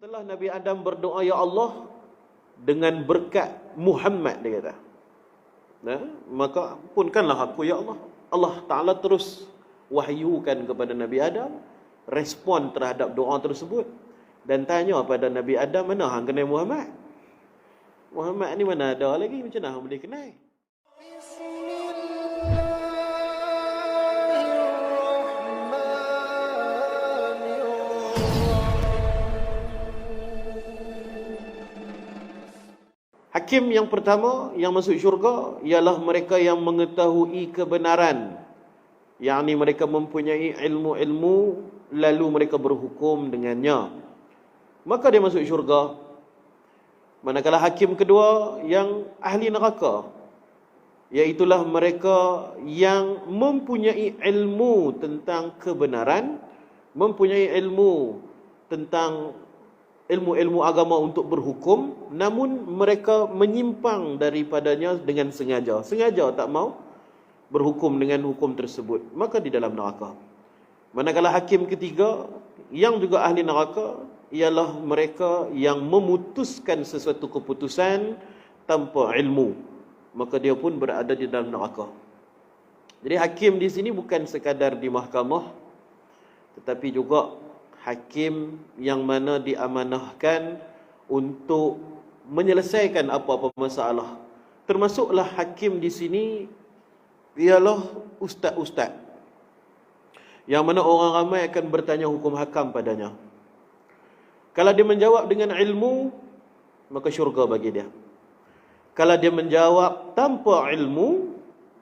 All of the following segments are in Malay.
Setelah Nabi Adam berdoa, "Ya Allah, dengan berkat Muhammad," dia kata, maka ampunkanlah aku, ya Allah. Allah Ta'ala terus wahyukan kepada Nabi Adam, respon terhadap doa tersebut, dan tanya pada Nabi Adam, mana hang kenal Muhammad? Muhammad ni mana ada lagi, macam mana hang boleh kenal? Hakim yang pertama yang masuk syurga ialah mereka yang mengetahui kebenaran, yakni mereka mempunyai ilmu-ilmu lalu mereka berhukum dengannya, maka dia masuk syurga. Manakala hakim kedua yang ahli neraka, iaitulah mereka yang mempunyai ilmu tentang kebenaran, mempunyai ilmu tentang ilmu-ilmu agama untuk berhukum, namun mereka menyimpang daripadanya dengan sengaja. Sengaja tak mau berhukum dengan hukum tersebut, maka di dalam neraka. Manakala hakim ketiga yang juga ahli neraka ialah mereka yang memutuskan sesuatu keputusan tanpa ilmu, maka dia pun berada di dalam neraka. Jadi hakim di sini bukan sekadar di mahkamah, tetapi juga hakim yang mana diamanahkan untuk menyelesaikan apa-apa masalah. Termasuklah hakim di sini ialah ustaz-ustaz, yang mana orang ramai akan bertanya hukum hakam padanya. Kalau dia menjawab dengan ilmu, maka syurga bagi dia. Kalau dia menjawab tanpa ilmu,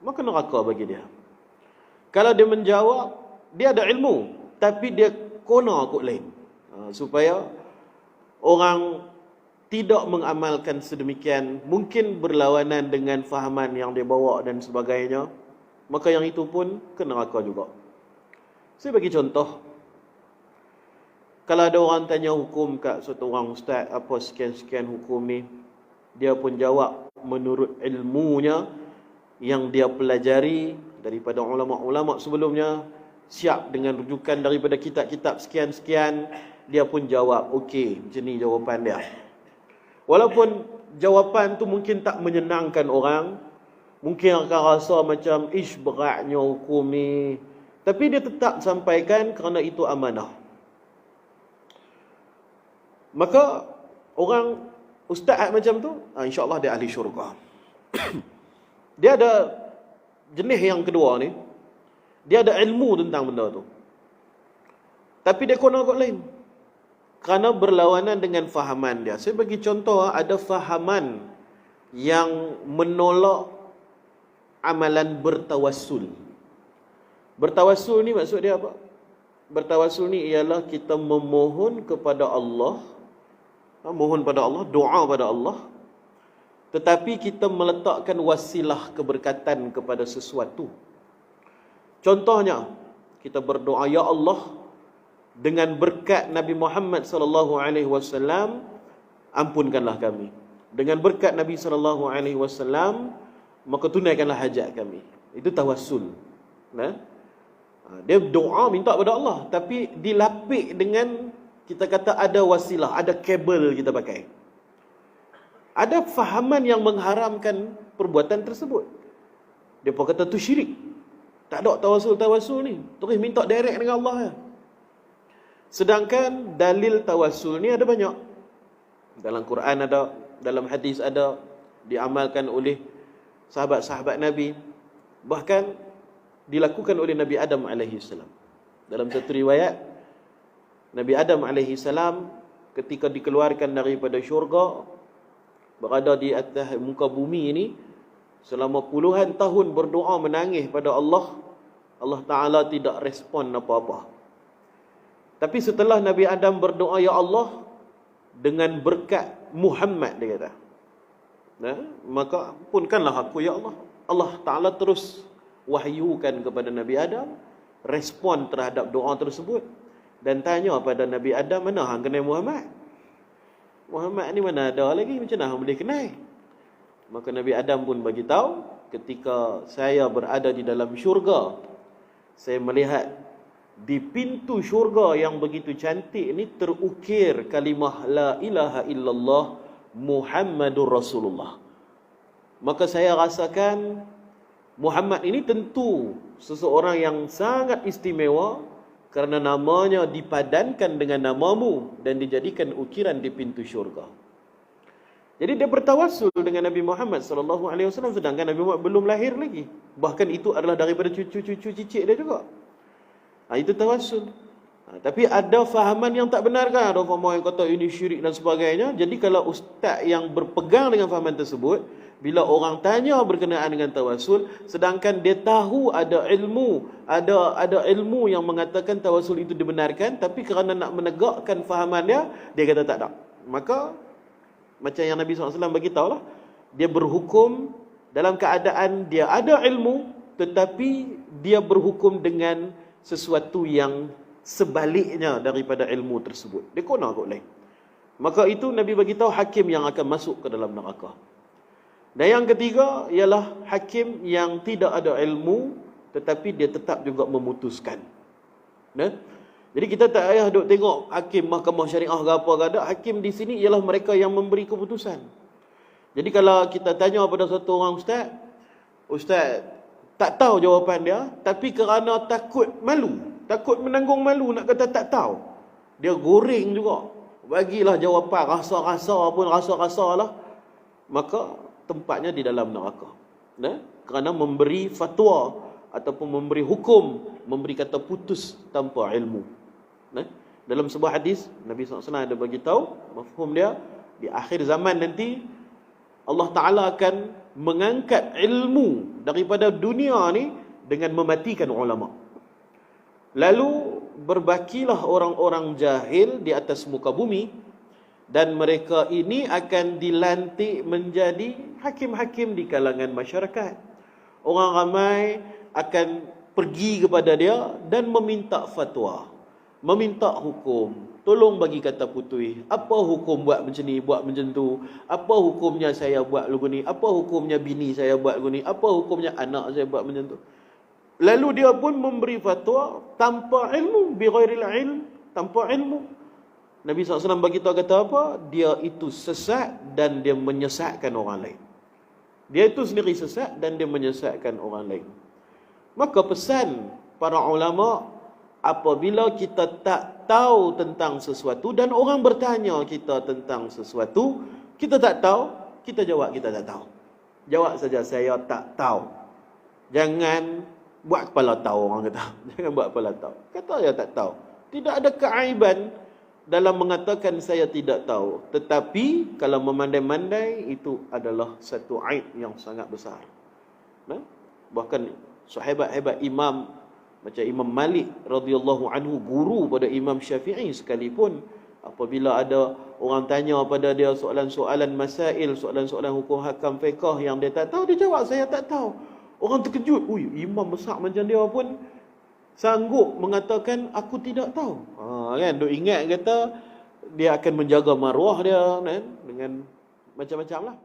maka neraka bagi dia. Kalau dia menjawab, dia ada ilmu, tapi dia kona kot lain, supaya orang tidak mengamalkan sedemikian, mungkin berlawanan dengan fahaman yang dia bawa dan sebagainya, maka yang itu pun ke neraka juga. Saya bagi contoh, kalau ada orang tanya hukum kat suatu orang, ustaz, apa sekian-sekian hukum ni, dia pun jawab menurut ilmunya yang dia pelajari daripada ulama-ulama sebelumnya, siap dengan rujukan daripada kitab-kitab sekian-sekian, dia pun jawab okey, macam ni jawapan dia. Walaupun jawapan tu mungkin tak menyenangkan orang, mungkin akan rasa macam beratnya hukum ni, tapi dia tetap sampaikan kerana itu amanah. Maka orang ustaz macam tu, insya-Allah dia ahli syurga. Dia ada jenis yang kedua ni, dia ada ilmu tentang benda tu, tapi dia kona kot lain, kerana berlawanan dengan fahaman dia. Saya bagi contoh, ada fahaman yang menolak amalan bertawassul. Bertawassul ni maksud dia apa? Bertawassul ni ialah kita memohon kepada Allah, mohon pada Allah, doa pada Allah, tetapi kita meletakkan wasilah keberkatan kepada sesuatu. Contohnya, kita berdoa, ya Allah, dengan berkat Nabi Muhammad sallallahu alaihi wasallam, ampunkanlah kami. Dengan berkat Nabi sallallahu alaihi wasallam, maka tunaikanlah hajat kami. Itu tawassul. Dia doa minta pada Allah, tapi dilapik dengan, kita kata ada wasilah, ada kabel kita pakai. Ada fahaman yang mengharamkan perbuatan tersebut. Dia pun kata tu syirik. Tak ada tawassul ni, terus minta direct dengan Allah ya. Sedangkan dalil tawassul ni ada banyak. Dalam Quran ada, dalam hadis ada, diamalkan oleh sahabat-sahabat Nabi, bahkan dilakukan oleh Nabi Adam alaihi salam. Dalam satu riwayat, Nabi Adam alaihi salam ketika dikeluarkan daripada syurga, berada di atas muka bumi ini selama puluhan tahun, berdoa menangis pada Allah. Allah Ta'ala tidak respon apa-apa. Tapi setelah Nabi Adam berdoa, ya Allah, dengan berkat Muhammad, dia kata, maka ampunkanlah aku, ya Allah. Allah Ta'ala terus wahyukan kepada Nabi Adam, respon terhadap doa tersebut, dan tanya pada Nabi Adam, mana hang kenal Muhammad? Muhammad ni mana ada lagi, macam mana hang boleh kenal? Maka Nabi Adam pun bagi tahu, ketika saya berada di dalam syurga, saya melihat di pintu syurga yang begitu cantik ni terukir kalimah la ilaha illallah Muhammadur Rasulullah. Maka saya rasakan Muhammad ini tentu seseorang yang sangat istimewa kerana namanya dipadankan dengan namamu dan dijadikan ukiran di pintu syurga. Jadi dia bertawassul dengan Nabi Muhammad SAW sedangkan Nabi Muhammad belum lahir lagi. Bahkan itu adalah daripada cucu-cucu cicit dia juga. Itu tawassul. Tapi ada fahaman yang tak benar kan? Ada fahaman yang kata ini syirik dan sebagainya. Jadi kalau ustaz yang berpegang dengan fahaman tersebut, bila orang tanya berkenaan dengan tawassul, sedangkan dia tahu ada ilmu yang mengatakan tawassul itu dibenarkan, tapi kerana nak menegakkan fahaman dia kata tak ada. Maka macam yang Nabi SAW beritahu lah, dia berhukum dalam keadaan dia ada ilmu, tetapi dia berhukum dengan sesuatu yang sebaliknya daripada ilmu tersebut. Dia kena kot lain. Maka itu Nabi beritahu hakim yang akan masuk ke dalam neraka. Dan yang ketiga ialah hakim yang tidak ada ilmu tetapi dia tetap juga memutuskan. Jadi kita tak payah duk tengok hakim mahkamah syariah ke apa ke ada. Hakim di sini ialah mereka yang memberi keputusan. Jadi kalau kita tanya pada satu orang ustaz tak tahu jawapan dia, tapi kerana takut malu, takut menanggung malu nak kata tak tahu, dia goreng juga, bagilah jawapan rasa-rasa pun rasa-rasa lah, maka tempatnya di dalam neraka. Kerana memberi fatwa ataupun memberi hukum, memberi kata putus tanpa ilmu. Dalam sebuah hadis Nabi SAW ada bagi tahu mafhum dia, di akhir zaman nanti Allah Ta'ala akan mengangkat ilmu daripada dunia ni dengan mematikan ulama. Lalu berbakilah orang-orang jahil di atas muka bumi, dan mereka ini akan dilantik menjadi hakim-hakim di kalangan masyarakat. Orang ramai akan pergi kepada dia dan meminta fatwa, meminta hukum. Tolong bagi kata putih, apa hukum buat macam ni, buat macam tu? Apa hukumnya saya buat lagu ni? Apa hukumnya bini saya buat lagu ni? Apa hukumnya anak saya buat macam tu? Lalu dia pun memberi fatwa tanpa ilmu, bighairil ilm, tanpa ilmu. Nabi SAW bagi tahu kata apa? Dia itu sesat dan dia menyesatkan orang lain. Dia itu sendiri sesat dan dia menyesatkan orang lain. Maka pesan para ulama, apabila kita tak tahu tentang sesuatu dan orang bertanya kita tentang sesuatu, kita tak tahu, kita jawab kita tak tahu. Jawab saja saya tak tahu. Jangan buat kepala tahu, orang kata. Jangan buat kepala tahu. Kata saya tak tahu. Tidak ada keaiban dalam mengatakan saya tidak tahu. Tetapi kalau memandai-mandai, itu adalah satu aib yang sangat besar. Bahkan sahabat-sahabat imam macam Imam Malik radhiyallahu anhu, guru pada Imam Syafi'i sekalipun, apabila ada orang tanya pada dia soalan-soalan masail, soalan-soalan hukum hakam fiqh yang dia tak tahu, dia jawab saya tak tahu. Orang terkejut, imam besar macam dia pun sanggup mengatakan aku tidak tahu. Kan duk ingat kata dia akan menjaga maruah dia dengan macam-macam lah.